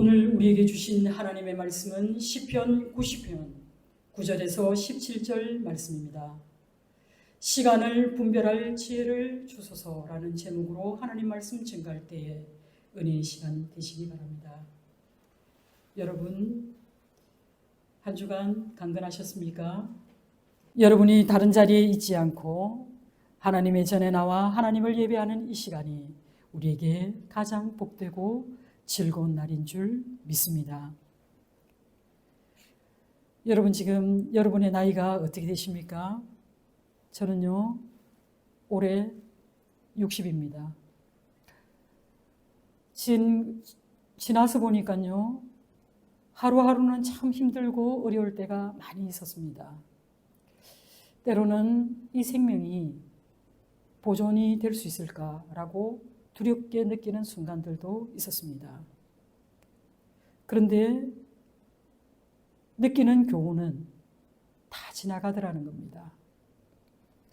오늘 우리에게 주신 하나님의 말씀은 시편 90편 9절에서 17절 말씀입니다. 시간을 분별할 지혜를 주소서라는 제목으로 하나님 말씀 증거할 때에 은혜의 시간 되시기 바랍니다. 여러분, 한 주간 강건하셨습니까? 여러분이 다른 자리에 있지 않고 하나님의 전에 나와 하나님을 예배하는 이 시간이 우리에게 가장 복되고 즐거운 날인 줄 믿습니다. 여러분, 지금 여러분의 나이가 어떻게 되십니까? 저는요, 올해 60입니다. 지나서 보니까요, 하루하루는 참 힘들고 어려울 때가 많이 있었습니다. 때로는 이 생명이 보존이 될 수 있을까라고 두렵게 느끼는 순간들도 있었습니다. 그런데 느끼는 교훈은 다 지나가더라는 겁니다.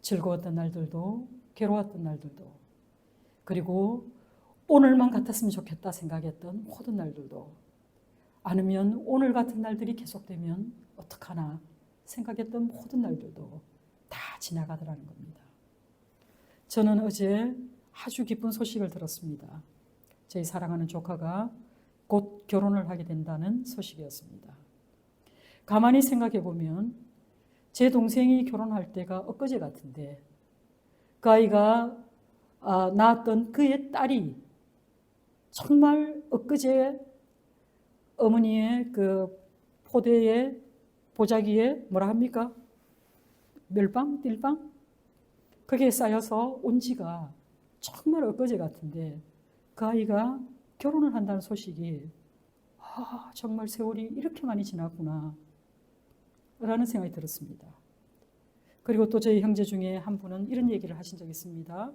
즐거웠던 날들도 괴로웠던 날들도, 그리고 오늘만 같았으면 좋겠다 생각했던 모든 날들도, 아니면 오늘 같은 날들이 계속되면 어떡하나 생각했던 모든 날들도 다 지나가더라는 겁니다. 저는 어제 아주 기쁜 소식을 들었습니다. 저희 사랑하는 조카가 곧 결혼을 하게 된다는 소식이었습니다. 가만히 생각해 보면 제 동생이 결혼할 때가 엊그제 같은데, 그 아이가 낳았던 그의 딸이 정말 엊그제 어머니의 그 포대에 보자기에 뭐라 합니까? 멸빵? 띨빵? 그게 쌓여서 온 지가 정말 엊그제 같은데 그 아이가 결혼을 한다는 소식이 정말 세월이 이렇게 많이 지났구나 라는 생각이 들었습니다. 그리고 또 저희 형제 중에 한 분은 이런 얘기를 하신 적이 있습니다.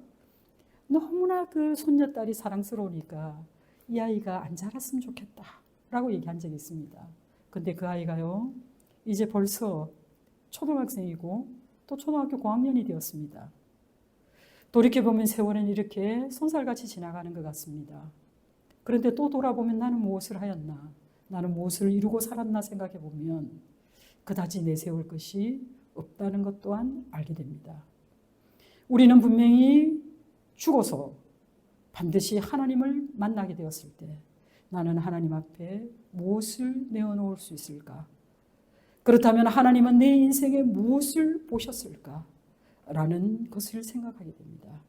너무나 그 손녀딸이 사랑스러우니까 이 아이가 안 자랐으면 좋겠다 라고 얘기한 적이 있습니다. 근데 그 아이가요, 이제 벌써 초등학생이고 또 초등학교 고학년이 되었습니다. 돌이켜보면 세월은 이렇게 손살같이 지나가는 것 같습니다. 그런데 또 돌아보면 나는 무엇을 하였나, 나는 무엇을 이루고 살았나 생각해보면 그다지 내세울 것이 없다는 것 또한 알게 됩니다. 우리는 분명히 죽어서 반드시 하나님을 만나게 되었을 때 나는 하나님 앞에 무엇을 내어놓을 수 있을까? 그렇다면 하나님은 내 인생에 무엇을 보셨을까? 라는 것을 생각하게 됩니다.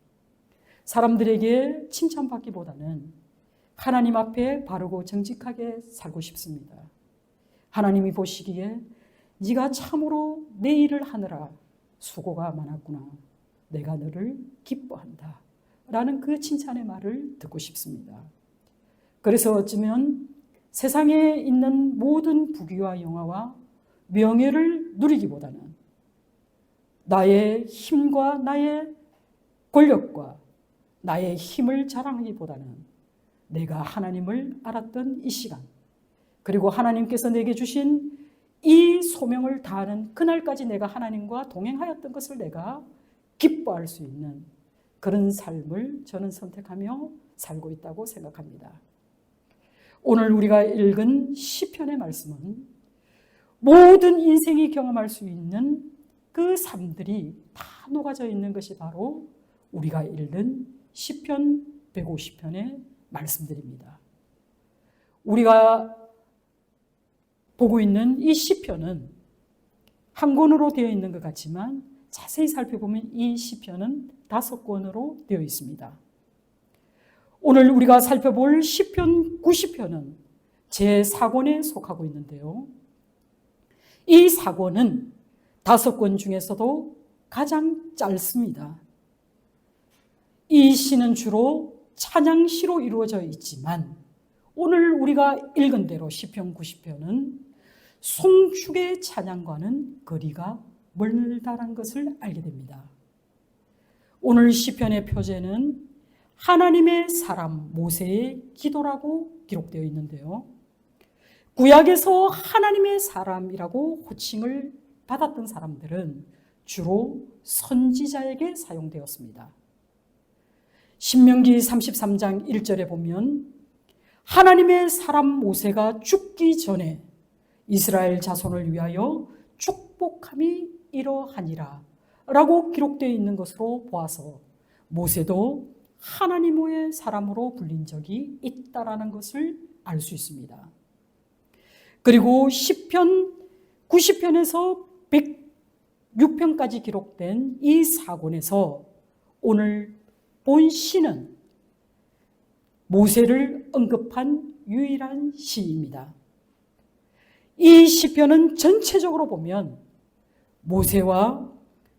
사람들에게 칭찬받기보다는 하나님 앞에 바르고 정직하게 살고 싶습니다. 하나님이 보시기에 네가 참으로 내 일을 하느라 수고가 많았구나. 내가 너를 기뻐한다. 라는 그 칭찬의 말을 듣고 싶습니다. 그래서 어쩌면 세상에 있는 모든 부귀와 영화와 명예를 누리기보다는 나의 힘과 나의 권력과 나의 힘을 자랑하기보다는 내가 하나님을 알았던 이 시간, 그리고 하나님께서 내게 주신 이 소명을 다하는 그날까지 내가 하나님과 동행하였던 것을 내가 기뻐할 수 있는 그런 삶을 저는 선택하며 살고 있다고 생각합니다. 오늘 우리가 읽은 시편의 말씀은 모든 인생이 경험할 수 있는 그 삶들이 다 녹아져 있는 것이 바로 우리가 읽은 시편 150편의 말씀들입니다. 우리가 보고 있는 이 시편은 한 권으로 되어 있는 것 같지만 자세히 살펴보면 이 시편은 5권으로 되어 있습니다. 오늘 우리가 살펴볼 시편 90편은 제4권에 속하고 있는데요. 이 4권은 5권 중에서도 가장 짧습니다. 이 시는 주로 찬양시로 이루어져 있지만 오늘 우리가 읽은 대로 시편 90편은 송축의 찬양과는 거리가 멀다란 것을 알게 됩니다. 오늘 시편의 표제는 하나님의 사람 모세의 기도라고 기록되어 있는데요. 구약에서 하나님의 사람이라고 호칭을 받았던 사람들은 주로 선지자에게 사용되었습니다. 신명기 33장 1절에 보면 하나님의 사람 모세가 죽기 전에 이스라엘 자손을 위하여 축복함이 이러하니라 라고 기록되어 있는 것으로 보아서 모세도 하나님의 사람으로 불린 적이 있다라는 것을 알 수 있습니다. 그리고 시편 90편에서 106편까지 기록된 이 사권에서 오늘 본 시는 모세를 언급한 유일한 시입니다. 이 시편은 전체적으로 보면 모세와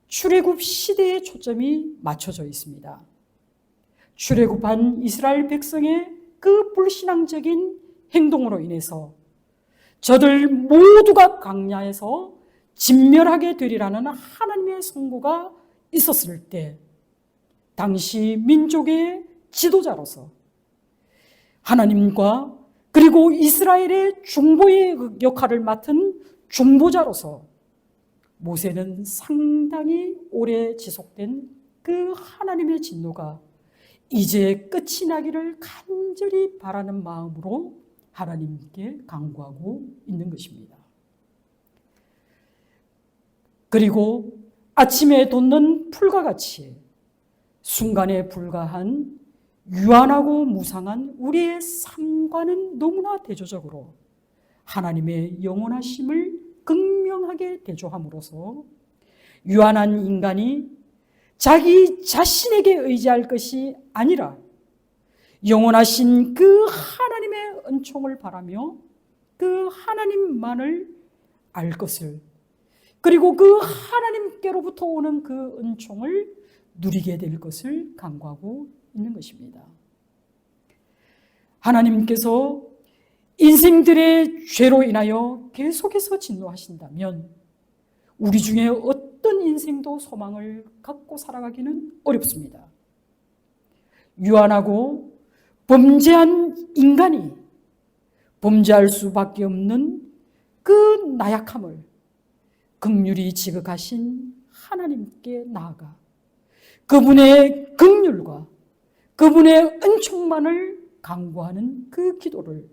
출애굽 시대에 초점이 맞춰져 있습니다. 출애굽한 이스라엘 백성의 그 불신앙적인 행동으로 인해서 저들 모두가 광야에서 진멸하게 되리라는 하나님의 선고가 있었을 때 당시 민족의 지도자로서 하나님과 그리고 이스라엘의 중보의 역할을 맡은 중보자로서 모세는 상당히 오래 지속된 그 하나님의 진노가 이제 끝이 나기를 간절히 바라는 마음으로 하나님께 간구하고 있는 것입니다. 그리고 아침에 돋는 풀과 같이 순간에 불과한 유한하고 무상한 우리의 삶과는 너무나 대조적으로 하나님의 영원하심을 극명하게 대조함으로써 유한한 인간이 자기 자신에게 의지할 것이 아니라 영원하신 그 하나님의 은총을 바라며 그 하나님만을 알 것을, 그리고 그 하나님께로부터 오는 그 은총을 누리게 될 것을 간구하고 있는 것입니다. 하나님께서 인생들의 죄로 인하여 계속해서 진노하신다면 우리 중에 어떤 인생도 소망을 갖고 살아가기는 어렵습니다. 유한하고 범죄한 인간이 범죄할 수밖에 없는 그 나약함을 긍휼히 지극하신 하나님께 나아가 그분의 긍휼과 그분의 은총만을 간구하는 그 기도를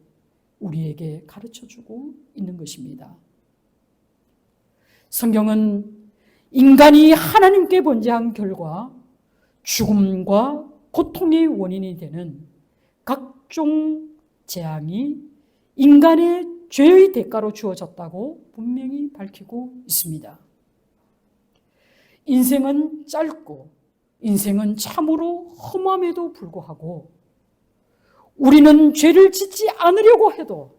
우리에게 가르쳐주고 있는 것입니다. 성경은 인간이 하나님께 범죄한 결과 죽음과 고통의 원인이 되는 각종 재앙이 인간의 죄의 대가로 주어졌다고 분명히 밝히고 있습니다. 인생은 짧고 인생은 참으로 험함에도 불구하고 우리는 죄를 짓지 않으려고 해도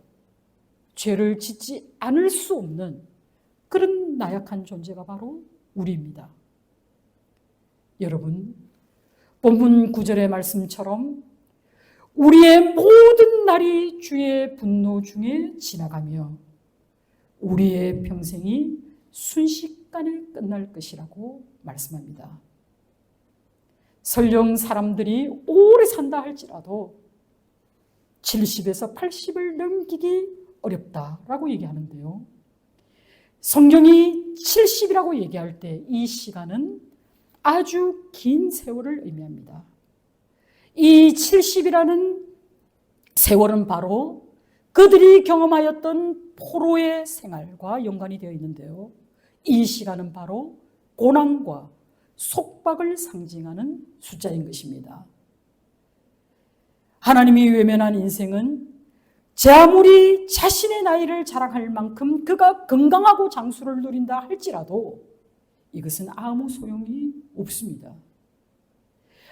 죄를 짓지 않을 수 없는 그런 나약한 존재가 바로 우리입니다. 여러분, 본문 9절의 말씀처럼 우리의 모든 날이 주의 분노 중에 지나가며 우리의 평생이 순식간에 끝날 것이라고 말씀합니다. 설령 사람들이 오래 산다 할지라도 70에서 80을 넘기기 어렵다라고 얘기하는데요. 성경이 70이라고 얘기할 때 이 시간은 아주 긴 세월을 의미합니다. 이 70이라는 세월은 바로 그들이 경험하였던 포로의 생활과 연관이 되어 있는데요. 이 시간은 바로 고난과 속박을 상징하는 숫자인 것입니다. 하나님이 외면한 인생은 제 아무리 자신의 나이를 자랑할 만큼 그가 건강하고 장수를 누린다 할지라도 이것은 아무 소용이 없습니다.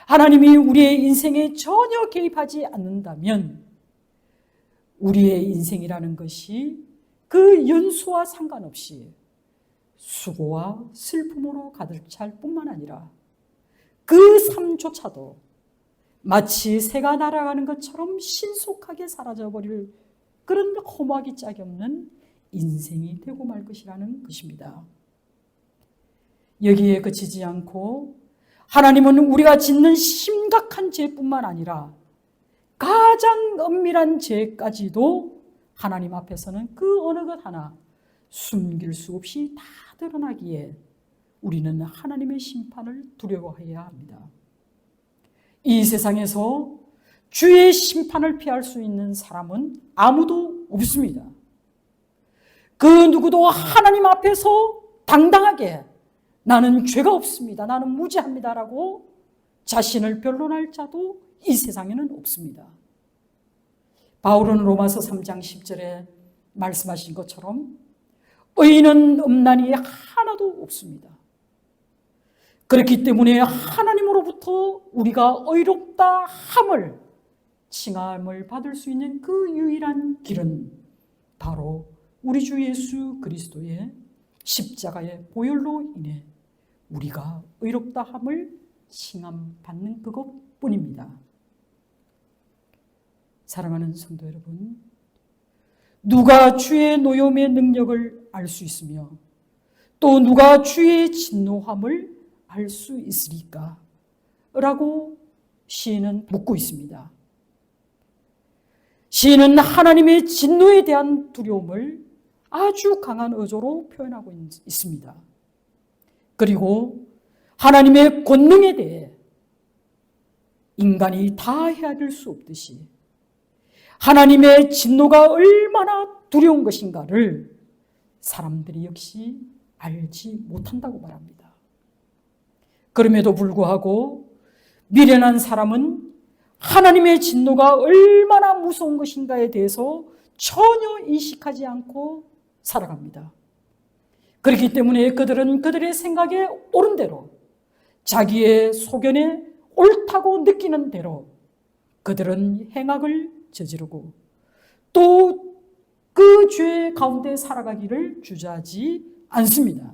하나님이 우리의 인생에 전혀 개입하지 않는다면 우리의 인생이라는 것이 그 연수와 상관없이 수고와 슬픔으로 가득 찰 뿐만 아니라 그 삶조차도 마치 새가 날아가는 것처럼 신속하게 사라져버릴 그런 허무하기 짝이 없는 인생이 되고 말 것이라는 것입니다. 여기에 그치지 않고 하나님은 우리가 짓는 심각한 죄뿐만 아니라 가장 엄밀한 죄까지도 하나님 앞에서는 그 어느 것 하나 숨길 수 없이 다 드러나기에 우리는 하나님의 심판을 두려워해야 합니다. 이 세상에서 주의 심판을 피할 수 있는 사람은 아무도 없습니다. 그 누구도 하나님 앞에서 당당하게 나는 죄가 없습니다, 나는 무죄합니다라고 자신을 변론할 자도 이 세상에는 없습니다. 바울은 로마서 3장 10절에 말씀하신 것처럼 의인은 없나니 하나도 없습니다. 그렇기 때문에 하나님으로부터 우리가 의롭다 함을, 칭함을 받을 수 있는 그 유일한 길은 바로 우리 주 예수 그리스도의 십자가의 보혈로 인해 우리가 의롭다 함을 칭함받는 그것뿐입니다. 사랑하는 성도 여러분, 누가 주의 노여움의 능력을 알 수 있으며 또 누가 주의 진노함을 알 수 있으리까? 라고 시인은 묻고 있습니다. 시인은 하나님의 진노에 대한 두려움을 아주 강한 어조로 표현하고 있습니다. 그리고 하나님의 권능에 대해 인간이 다 헤아릴 수 없듯이 하나님의 진노가 얼마나 두려운 것인가를 사람들이 역시 알지 못한다고 말합니다. 그럼에도 불구하고 미련한 사람은 하나님의 진노가 얼마나 무서운 것인가에 대해서 전혀 인식하지 않고 살아갑니다. 그렇기 때문에 그들은 그들의 생각에 옳은 대로, 자기의 소견에 옳다고 느끼는 대로 그들은 행악을 저지르고 또 그 죄 가운데 살아가기를 주저하지 않습니다.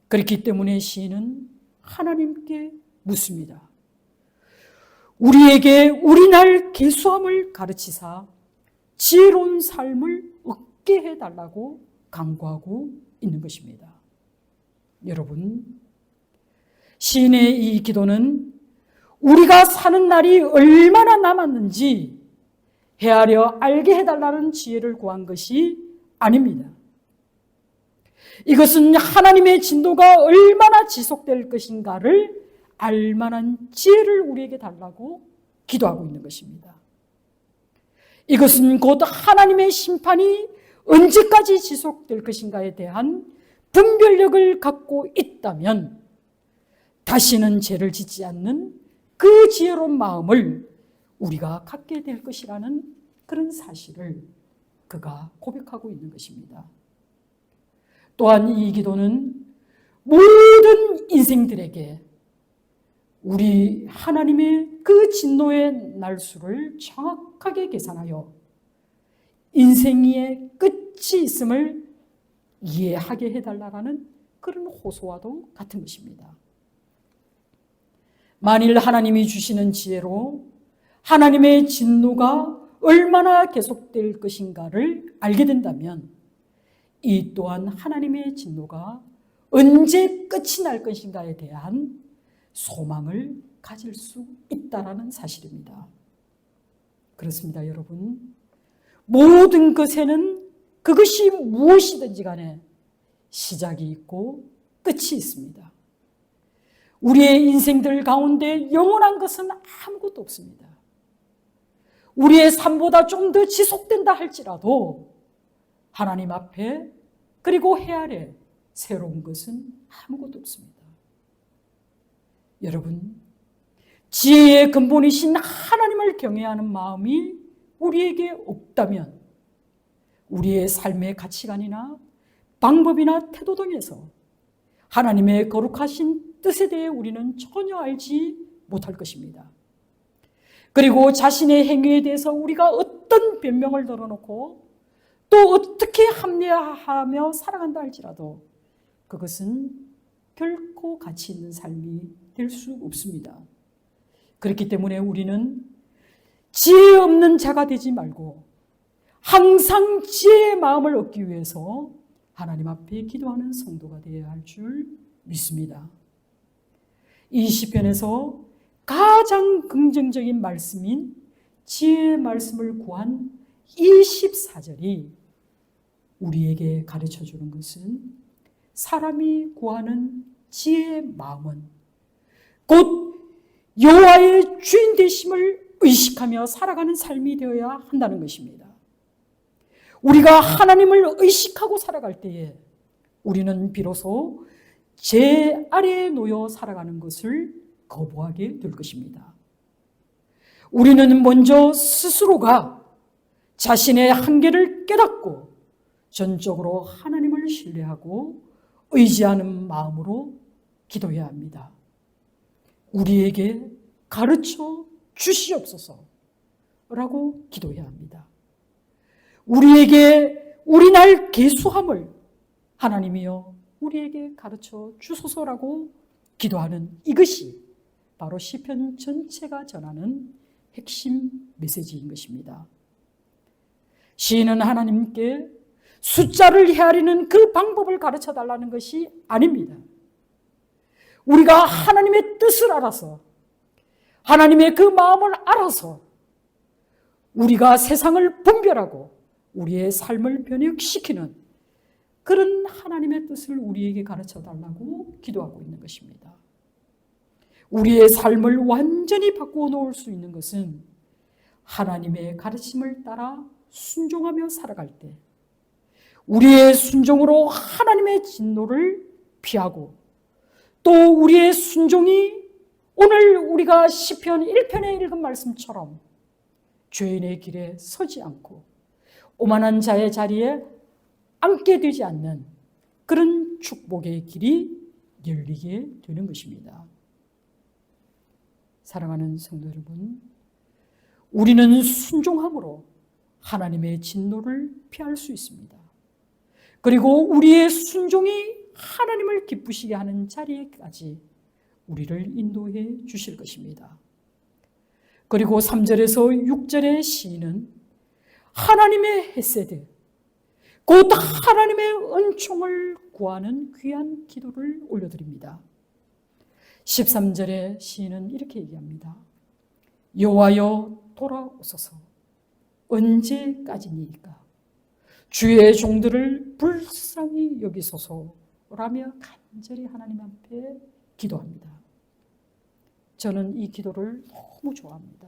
그렇기 때문에 시인은 하나님께 묻습니다. 우리에게 우리날 계수함을 가르치사 지혜로운 삶을 얻게 해달라고 간구하고 있는 것입니다. 여러분, 시인의 이 기도는 우리가 사는 날이 얼마나 남았는지 헤아려 알게 해달라는 지혜를 구한 것이 아닙니다. 이것은 하나님의 진노가 얼마나 지속될 것인가를 알 만한 지혜를 우리에게 달라고 기도하고 있는 것입니다. 이것은 곧 하나님의 심판이 언제까지 지속될 것인가에 대한 분별력을 갖고 있다면 다시는 죄를 짓지 않는 그 지혜로운 마음을 우리가 갖게 될 것이라는 그런 사실을 그가 고백하고 있는 것입니다. 또한 이 기도는 모든 인생들에게 우리 하나님의 그 진노의 날수를 정확하게 계산하여 인생의 끝이 있음을 이해하게 해달라는 그런 호소와도 같은 것입니다. 만일 하나님이 주시는 지혜로 하나님의 진노가 얼마나 계속될 것인가를 알게 된다면 이 또한 하나님의 진노가 언제 끝이 날 것인가에 대한 소망을 가질 수 있다는 사실입니다. 그렇습니다, 여러분. 모든 것에는 그것이 무엇이든지 간에 시작이 있고 끝이 있습니다. 우리의 인생들 가운데 영원한 것은 아무것도 없습니다. 우리의 삶보다 좀 더 지속된다 할지라도 하나님 앞에 그리고 해 아래 새로운 것은 아무것도 없습니다. 여러분, 지혜의 근본이신 하나님을 경외하는 마음이 우리에게 없다면 우리의 삶의 가치관이나 방법이나 태도 등에서 하나님의 거룩하신 뜻에 대해 우리는 전혀 알지 못할 것입니다. 그리고 자신의 행위에 대해서 우리가 어떤 변명을 늘어놓고 또 어떻게 합리화하며 살아간다 할지라도 그것은 결코 가치 있는 삶이 될 수 없습니다. 그렇기 때문에 우리는 지혜 없는 자가 되지 말고 항상 지혜의 마음을 얻기 위해서 하나님 앞에 기도하는 성도가 되어야 할 줄 믿습니다. 이 시편에서 가장 긍정적인 말씀인 지혜의 말씀을 구한 24절이 우리에게 가르쳐주는 것은 사람이 구하는 지혜의 마음은 곧 여호와의 주인 되심을 의식하며 살아가는 삶이 되어야 한다는 것입니다. 우리가 하나님을 의식하고 살아갈 때에 우리는 비로소 제 아래에 놓여 살아가는 것을 거부하게 될 것입니다. 우리는 먼저 스스로가 자신의 한계를 깨닫고 전적으로 하나님을 신뢰하고 의지하는 마음으로 기도해야 합니다. 우리에게 가르쳐 주시옵소서 라고 기도해야 합니다. 우리에게 우리날 계수함을 하나님이여 우리에게 가르쳐 주소서라고 기도하는 이것이 바로 시편 전체가 전하는 핵심 메시지인 것입니다. 시인은 하나님께 숫자를 헤아리는 그 방법을 가르쳐 달라는 것이 아닙니다. 우리가 하나님의 뜻을 알아서 하나님의 그 마음을 알아서 우리가 세상을 분별하고 우리의 삶을 변혁시키는 그런 하나님의 뜻을 우리에게 가르쳐 달라고 기도하고 있는 것입니다. 우리의 삶을 완전히 바꾸어 놓을 수 있는 것은 하나님의 가르침을 따라 순종하며 살아갈 때 우리의 순종으로 하나님의 진노를 피하고 또 우리의 순종이 오늘 우리가 시편 1편에 읽은 말씀처럼 죄인의 길에 서지 않고 오만한 자의 자리에 앉게 되지 않는 그런 축복의 길이 열리게 되는 것입니다. 사랑하는 성도 여러분, 우리는 순종함으로 하나님의 진노를 피할 수 있습니다. 그리고 우리의 순종이 하나님을 기쁘시게 하는 자리에까지 우리를 인도해 주실 것입니다. 그리고 3절에서 6절의 시인은 하나님의 헤세드, 곧 하나님의 은총을 구하는 귀한 기도를 올려드립니다. 13절의 시인은 이렇게 얘기합니다. 여호와여 돌아오소서 언제까지니까 주의 종들을 불쌍히 여기소서라며 간절히 하나님 앞에 기도합니다. 저는 이 기도를 너무 좋아합니다.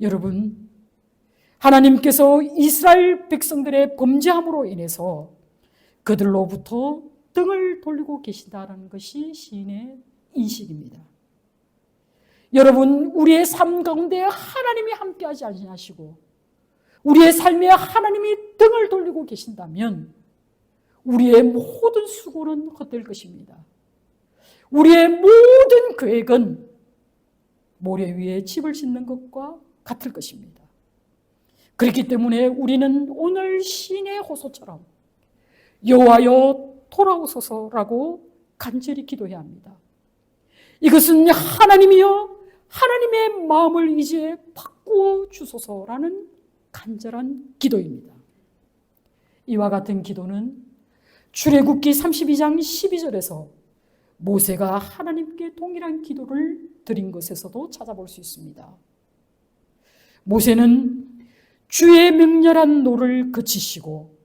여러분, 하나님께서 이스라엘 백성들의 범죄함으로 인해서 그들로부터 등을 돌리고 계신다는 것이 시인의 인식입니다. 여러분, 우리의 삶 가운데 하나님이 함께하지 아니하시고 우리의 삶에 하나님이 등을 돌리고 계신다면 우리의 모든 수고는 헛될 것입니다. 우리의 모든 계획은 모래 위에 집을 짓는 것과 같을 것입니다. 그렇기 때문에 우리는 오늘 시인의 호소처럼 여호와여 돌아오소서라고 간절히 기도해야 합니다. 이것은 하나님이여 하나님의 마음을 이제 바꾸어 주소서라는 간절한 기도입니다. 이와 같은 기도는 출애굽기 32장 12절에서 모세가 하나님께 동일한 기도를 드린 것에서도 찾아볼 수 있습니다. 모세는 주의 맹렬한 노를 그치시고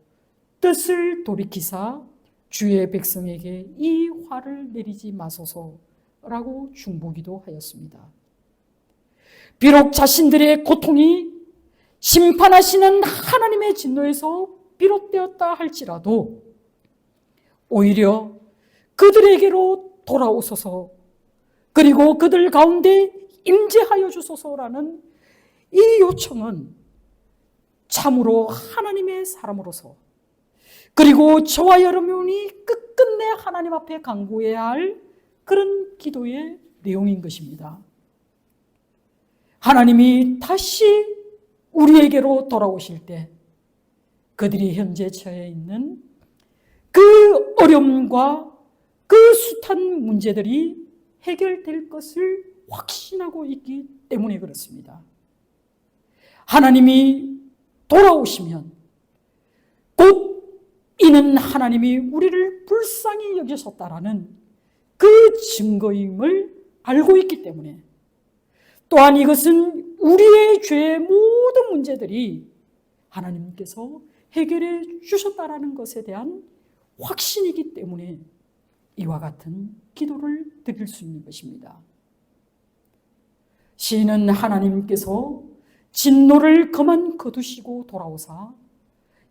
뜻을 돌이키사 주의 백성에게 이 화를 내리지 마소서라고 중보기도 하였습니다. 비록 자신들의 고통이 심판하시는 하나님의 진노에서 비롯되었다 할지라도 오히려 그들에게로 돌아오소서 그리고 그들 가운데 임재하여 주소서라는 이 요청은 참으로 하나님의 사람으로서 그리고 저와 여러분이 끝끝내 하나님 앞에 간구해야 할 그런 기도의 내용인 것입니다. 하나님이 다시 우리에게로 돌아오실 때 그들이 현재 처해 있는 그 어려움과 그 숱한 문제들이 해결될 것을 확신하고 있기 때문에 그렇습니다. 하나님이 돌아오시면 곧 이는 하나님이 우리를 불쌍히 여기셨다라는 그 증거임을 알고 있기 때문에 또한 이것은 우리의 죄의 모든 문제들이 하나님께서 해결해 주셨다라는 것에 대한 확신이기 때문에 이와 같은 기도를 드릴 수 있는 것입니다. 시인은 하나님께서 진노를 그만 거두시고 돌아오사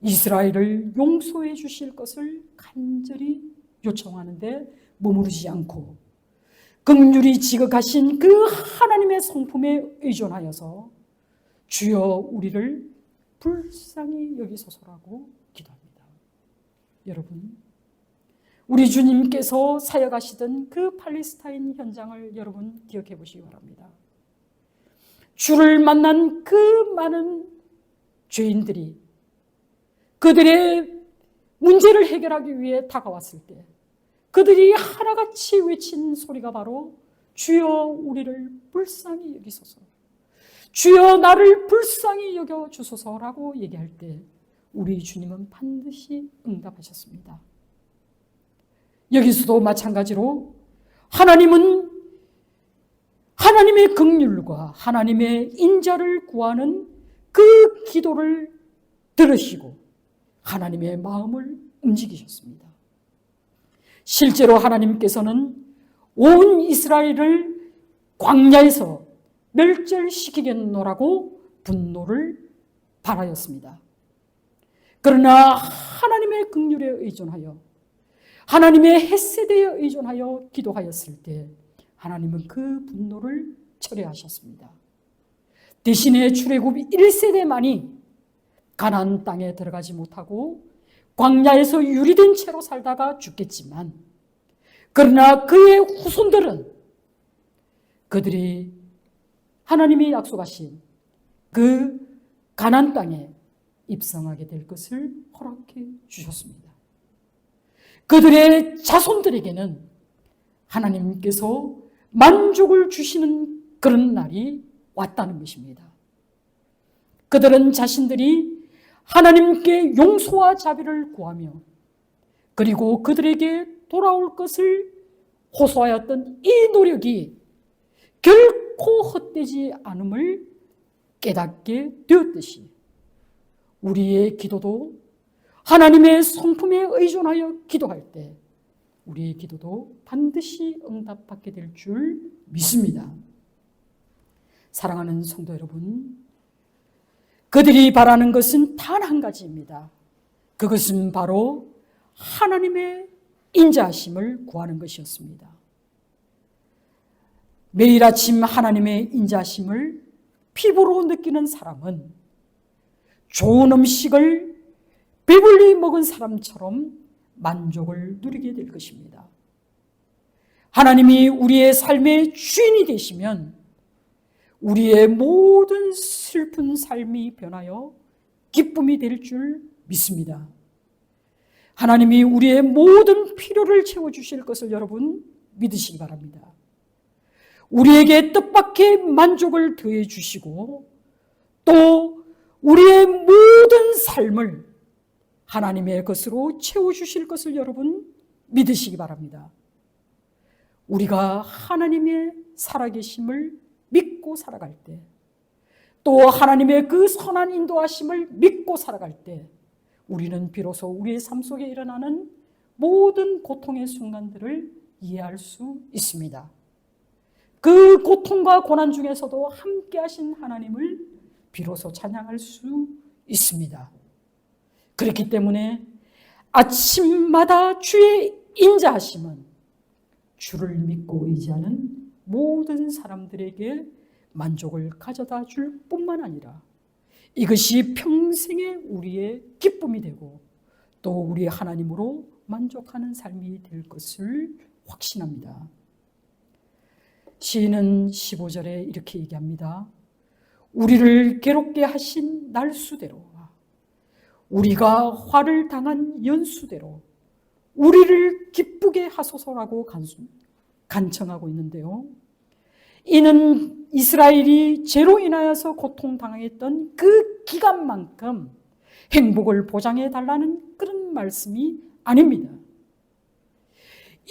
이스라엘을 용서해 주실 것을 간절히 요청하는데 머무르지 않고 긍휼히 지극하신 그 하나님의 성품에 의존하여서 주여 우리를 불쌍히 여기소서라고 기도합니다. 여러분, 우리 주님께서 사역하시던 그 팔레스타인 현장을 여러분 기억해 보시기 바랍니다. 주를 만난 그 많은 죄인들이 그들의 문제를 해결하기 위해 다가왔을 때 그들이 하나같이 외친 소리가 바로 주여 우리를 불쌍히 여기소서, 주여 나를 불쌍히 여겨주소서라고 얘기할 때 우리 주님은 반드시 응답하셨습니다. 여기서도 마찬가지로 하나님은 하나님의 긍휼과 하나님의 인자를 구하는 그 기도를 들으시고 하나님의 마음을 움직이셨습니다. 실제로 하나님께서는 온 이스라엘을 광야에서 멸절시키겠노라고 분노를 발하였습니다. 그러나 하나님의 긍휼에 의존하여 하나님의 헤세드에 의존하여 기도하였을 때 하나님은 그 분노를 철회하셨습니다. 대신에 출애굽 1세대만이 가나안 땅에 들어가지 못하고 광야에서 유리된 채로 살다가 죽겠지만 그러나 그의 후손들은 그들이 하나님이 약속하신 그 가나안 땅에 입성하게 될 것을 허락해 주셨습니다. 그들의 자손들에게는 하나님께서 만족을 주시는 그런 날이 왔다는 것입니다. 그들은 자신들이 하나님께 용서와 자비를 구하며 그리고 그들에게 돌아올 것을 호소하였던 이 노력이 결코 헛되지 않음을 깨닫게 되었듯이 우리의 기도도 하나님의 성품에 의존하여 기도할 때 우리의 기도도 반드시 응답받게 될 줄 믿습니다. 사랑하는 성도 여러분, 그들이 바라는 것은 단 한 가지입니다. 그것은 바로 하나님의 인자하심을 구하는 것이었습니다. 매일 아침 하나님의 인자하심을 피부로 느끼는 사람은 좋은 음식을 배불리 먹은 사람처럼 만족을 누리게 될 것입니다. 하나님이 우리의 삶의 주인이 되시면 우리의 모든 슬픈 삶이 변하여 기쁨이 될 줄 믿습니다. 하나님이 우리의 모든 필요를 채워주실 것을 여러분 믿으시기 바랍니다. 우리에게 뜻밖의 만족을 더해 주시고 또 우리의 모든 삶을 하나님의 것으로 채워주실 것을 여러분 믿으시기 바랍니다. 우리가 하나님의 살아계심을 믿고 살아갈 때, 또 하나님의 그 선한 인도하심을 믿고 살아갈 때 우리는 비로소 우리의 삶 속에 일어나는 모든 고통의 순간들을 이해할 수 있습니다. 그 고통과 고난 중에서도 함께 하신 하나님을 비로소 찬양할 수 있습니다. 그렇기 때문에 아침마다 주의 인자하심은 주를 믿고 의지하는 모든 사람들에게 만족을 가져다 줄 뿐만 아니라 이것이 평생의 우리의 기쁨이 되고 또 우리 하나님으로 만족하는 삶이 될 것을 확신합니다. 시인은 15절에 이렇게 얘기합니다. 우리를 괴롭게 하신 날수대로 우리가 화를 당한 연수대로 우리를 기쁘게 하소서라고 간청하고 있는데요. 이는 이스라엘이 죄로 인하여서 고통당했던 그 기간만큼 행복을 보장해 달라는 그런 말씀이 아닙니다.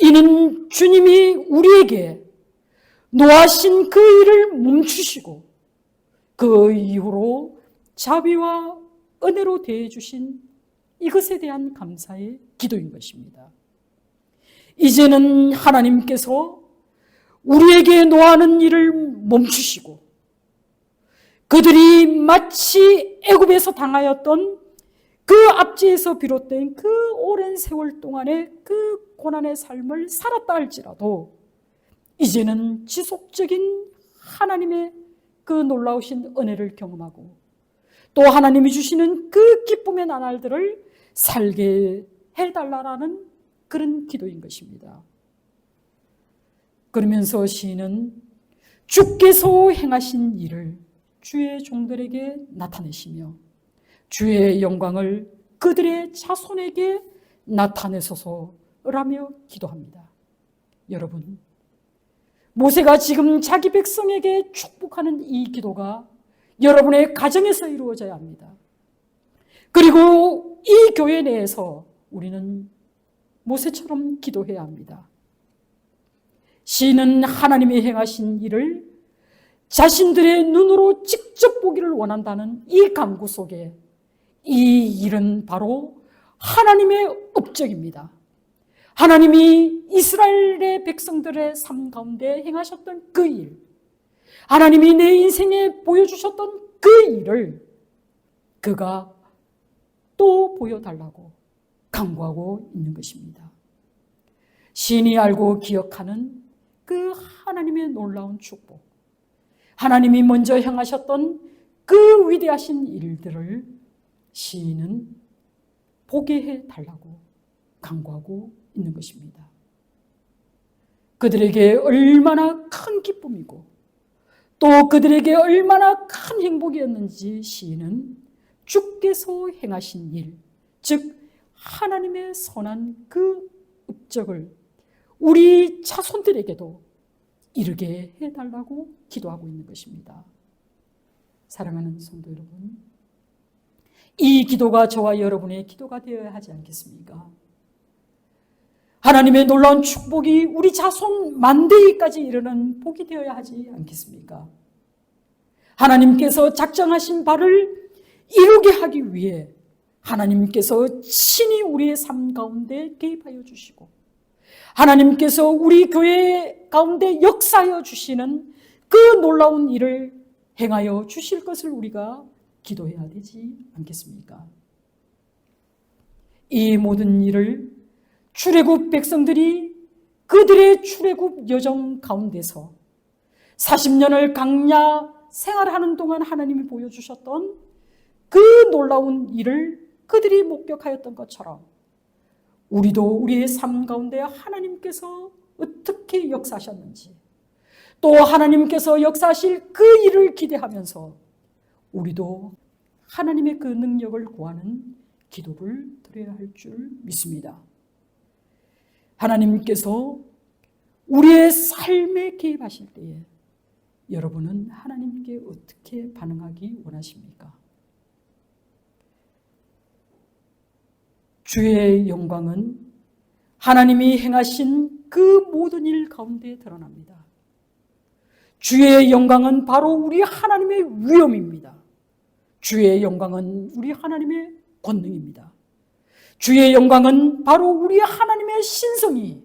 이는 주님이 우리에게 노하신 그 일을 멈추시고 그 이후로 자비와 은혜로 대해 주신 이것에 대한 감사의 기도인 것입니다. 이제는 하나님께서 우리에게 노하는 일을 멈추시고 그들이 마치 애굽에서 당하였던 그 압제에서 비롯된 그 오랜 세월 동안의 그 고난의 삶을 살았다 할지라도 이제는 지속적인 하나님의 그 놀라우신 은혜를 경험하고 또 하나님이 주시는 그 기쁨의 나날들을 살게 해달라는 그런 기도인 것입니다. 그러면서 시인은 주께서 행하신 일을 주의 종들에게 나타내시며 주의 영광을 그들의 자손에게 나타내소서라며 기도합니다. 여러분, 모세가 지금 자기 백성에게 축복하는 이 기도가 여러분의 가정에서 이루어져야 합니다. 그리고 이 교회 내에서 우리는 모세처럼 기도해야 합니다. 시인은 하나님이 행하신 일을 자신들의 눈으로 직접 보기를 원한다는 이 간구 속에 이 일은 바로 하나님의 업적입니다. 하나님이 이스라엘의 백성들의 삶 가운데 행하셨던 그 일, 하나님이 내 인생에 보여주셨던 그 일을 그가 또 보여달라고 간구하고 있는 것입니다. 시인이 알고 기억하는 그 하나님의 놀라운 축복, 하나님이 먼저 행하셨던 그 위대하신 일들을 시인은 보게 해달라고 간구하고 있는 것입니다. 그들에게 얼마나 큰 기쁨이고 또 그들에게 얼마나 큰 행복이었는지 시인은 주께서 행하신 일, 즉 하나님의 선한 그 업적을 우리 자손들에게도 이르게 해달라고 기도하고 있는 것입니다. 사랑하는 성도 여러분, 이 기도가 저와 여러분의 기도가 되어야 하지 않겠습니까? 하나님의 놀라운 축복이 우리 자손 만대기까지 이르는 복이 되어야 하지 않겠습니까? 하나님께서 작정하신 바를 이루게 하기 위해 하나님께서 친히 우리의 삶 가운데 개입하여 주시고 하나님께서 우리 교회 가운데 역사하여 주시는 그 놀라운 일을 행하여 주실 것을 우리가 기도해야 되지 않겠습니까? 이 모든 일을 출애굽 백성들이 그들의 출애굽 여정 가운데서 40년을 광야 생활하는 동안 하나님이 보여주셨던 그 놀라운 일을 그들이 목격하였던 것처럼 우리도 우리의 삶 가운데 하나님께서 어떻게 역사하셨는지 또 하나님께서 역사하실 그 일을 기대하면서 우리도 하나님의 그 능력을 구하는 기도를 드려야 할 줄 믿습니다. 하나님께서 우리의 삶에 개입하실 때에 여러분은 하나님께 어떻게 반응하기 원하십니까? 주의 영광은 하나님이 행하신 그 모든 일 가운데 드러납니다. 주의 영광은 바로 우리 하나님의 위엄입니다. 주의 영광은 우리 하나님의 권능입니다. 주의 영광은 바로 우리 하나님의 신성이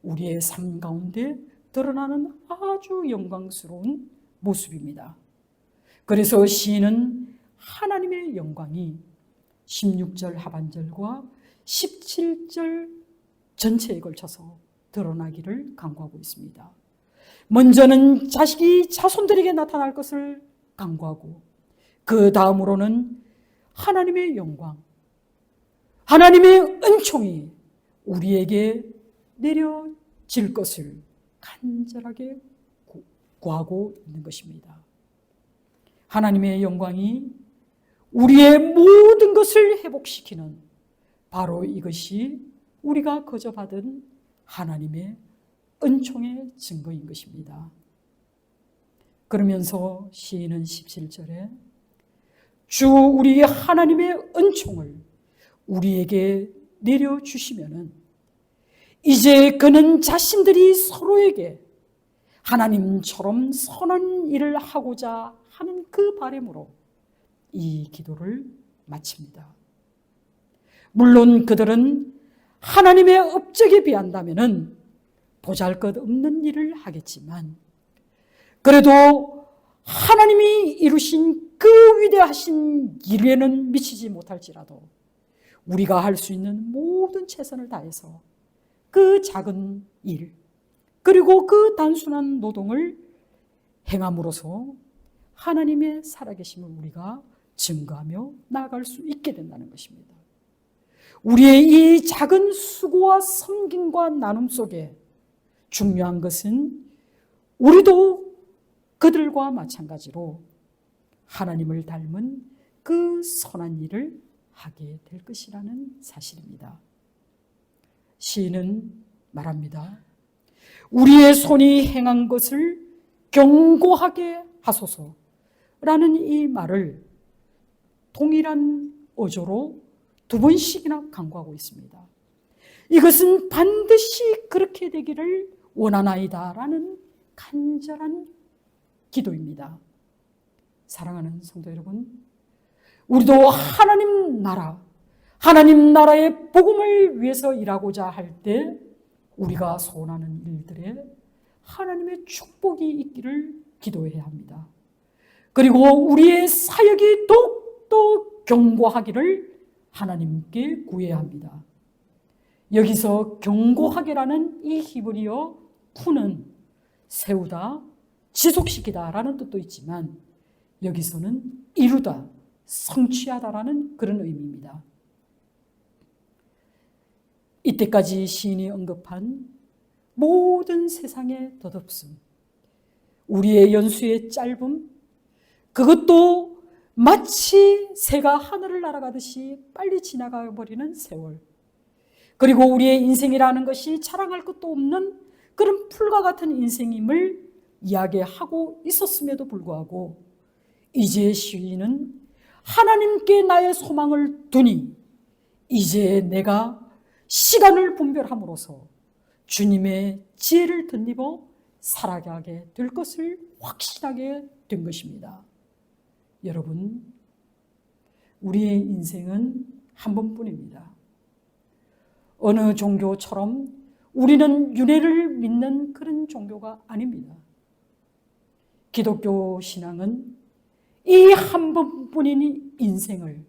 우리의 삶 가운데 드러나는 아주 영광스러운 모습입니다. 그래서 시인은 하나님의 영광이 16절 하반절과 17절 전체에 걸쳐서 드러나기를 간구하고 있습니다. 먼저는 자식이 자손들에게 나타날 것을 간구하고 그 다음으로는 하나님의 영광, 하나님의 은총이 우리에게 내려질 것을 간절하게 구하고 있는 것입니다. 하나님의 영광이 우리의 모든 것을 회복시키는 바로 이것이 우리가 거저받은 하나님의 은총의 증거인 것입니다. 그러면서 시인은 17절에 주 우리 하나님의 은총을 우리에게 내려주시면은 이제 그는 자신들이 서로에게 하나님처럼 선한 일을 하고자 하는 그 바람으로 이 기도를 마칩니다. 물론 그들은 하나님의 업적에 비한다면은 보잘것없는 일을 하겠지만 그래도 하나님이 이루신 그 위대하신 일에는 미치지 못할지라도 우리가 할 수 있는 모든 최선을 다해서 그 작은 일, 그리고 그 단순한 노동을 행함으로써 하나님의 살아계심을 우리가 증거하며 나아갈 수 있게 된다는 것입니다. 우리의 이 작은 수고와 섬김과 나눔 속에 중요한 것은 우리도 그들과 마찬가지로 하나님을 닮은 그 선한 일을 하게 될 것이라는 사실입니다. 시인은 말합니다. 우리의 손이 행한 것을 경고하게 하소서라는 이 말을 동일한 어조로 2번씩이나 강구하고 있습니다. 이것은 반드시 그렇게 되기를 원하나이다라는 간절한 기도입니다. 사랑하는 성도 여러분, 우리도 하나님 나라의 복음을 위해서 일하고자 할 때 우리가 소원하는 일들에 하나님의 축복이 있기를 기도해야 합니다. 그리고 우리의 사역이 더욱더 견고하기를 하나님께 구해야 합니다. 여기서 견고하게라는 이 히브리어 쿠는 세우다, 지속시키다라는 뜻도 있지만 여기서는 이루다, 성취하다라는 그런 의미입니다. 이때까지 시인이 언급한 모든 세상의 덧없음, 우리의 연수의 짧음, 그것도 마치 새가 하늘을 날아가듯이 빨리 지나가 버리는 세월, 그리고 우리의 인생이라는 것이 자랑할 것도 없는 그런 풀과 같은 인생임을 이야기하고 있었음에도 불구하고 이제 시인은 하나님께 나의 소망을 두니 이제 내가 시간을 분별함으로써 주님의 지혜를 덧입어 살아가게 될 것을 확신하게 된 것입니다. 여러분, 우리의 인생은 한 번뿐입니다. 어느 종교처럼 우리는 윤회를 믿는 그런 종교가 아닙니다. 기독교 신앙은 이 한 번뿐인 인생을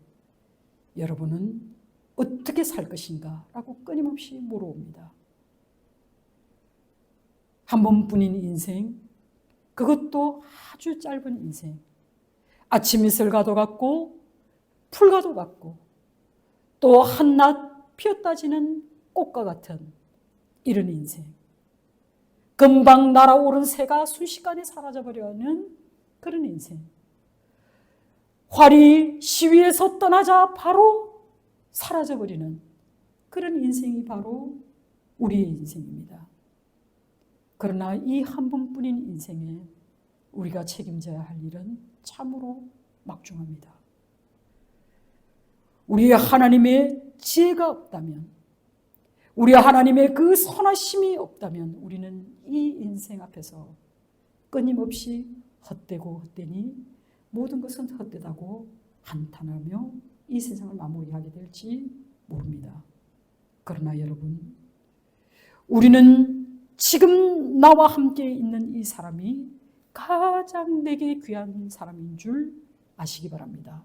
여러분은 어떻게 살 것인가 라고 끊임없이 물어옵니다. 한 번뿐인 인생, 그것도 아주 짧은 인생. 아침 이슬과도 같고 풀과도 같고 또 한낮 피었다 지는 꽃과 같은 이런 인생. 금방 날아오른 새가 순식간에 사라져버려는 그런 인생. 활이 시위에서 떠나자 바로 사라져버리는 그런 인생이 바로 우리의 인생입니다. 그러나 이 한 번뿐인 인생에 우리가 책임져야 할 일은 참으로 막중합니다. 우리 하나님의 지혜가 없다면, 우리 하나님의 그 선하심이 없다면 우리는 이 인생 앞에서 끊임없이 헛되고 헛되니 모든 것은 헛되다고 한탄하며 이 세상을 마무리하게 될지 모릅니다. 그러나 여러분, 우리는 지금 나와 함께 있는 이 사람이 가장 내게 귀한 사람인 줄 아시기 바랍니다.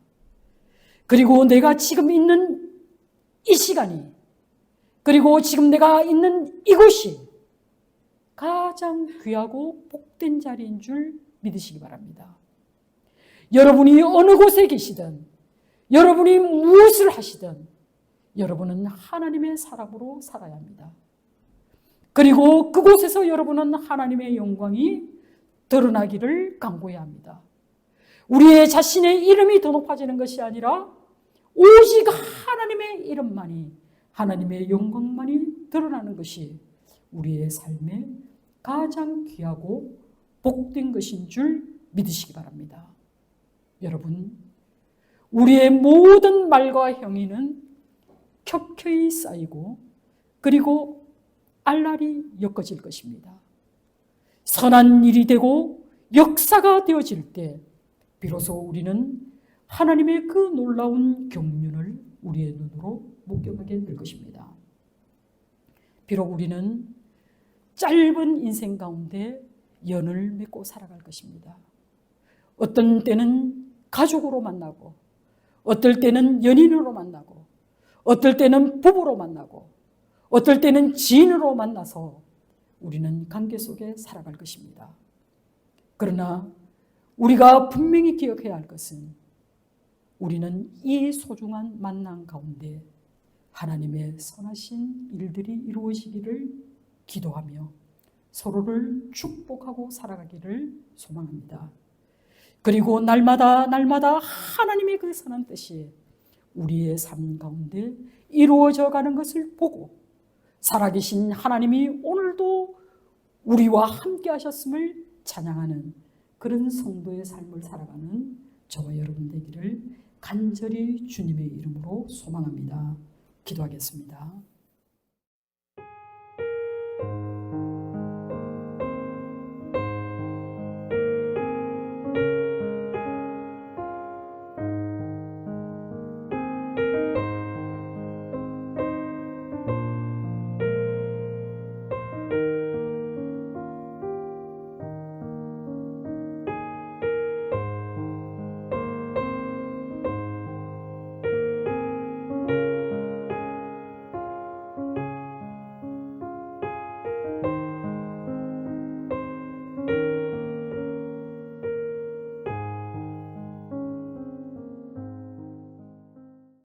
그리고 내가 지금 있는 이 시간이, 그리고 지금 내가 있는 이곳이 가장 귀하고 복된 자리인 줄 믿으시기 바랍니다. 여러분이 어느 곳에 계시든, 여러분이 무엇을 하시든 여러분은 하나님의 사람으로 살아야 합니다. 그리고 그곳에서 여러분은 하나님의 영광이 드러나기를 간구해야 합니다. 우리의 자신의 이름이 더 높아지는 것이 아니라 오직 하나님의 이름만이, 하나님의 영광만이 드러나는 것이 우리의 삶에 가장 귀하고 복된 것인 줄 믿으시기 바랍니다. 여러분, 우리의 모든 말과 행위는 켜켜이 쌓이고 그리고 알랄이 엮어질 것입니다. 선한 일이 되고 역사가 되어질 때 비로소 우리는 하나님의 그 놀라운 경륜을 우리의 눈으로 목격하게 될 것입니다. 비록 우리는 짧은 인생 가운데 연을 맺고 살아갈 것입니다. 어떤 때는 가족으로 만나고, 어떨 때는 연인으로 만나고, 어떨 때는 부부로 만나고, 어떨 때는 지인으로 만나서 우리는 관계 속에 살아갈 것입니다. 그러나 우리가 분명히 기억해야 할 것은 우리는 이 소중한 만남 가운데 하나님의 선하신 일들이 이루어지기를 기도하며 서로를 축복하고 살아가기를 소망합니다. 그리고 날마다 하나님의 그 선한 뜻이 우리의 삶 가운데 이루어져 가는 것을 보고 살아계신 하나님이 오늘도 우리와 함께 하셨음을 찬양하는 그런 성도의 삶을 살아가는 저와 여러분 되기를 간절히 주님의 이름으로 소망합니다. 기도하겠습니다.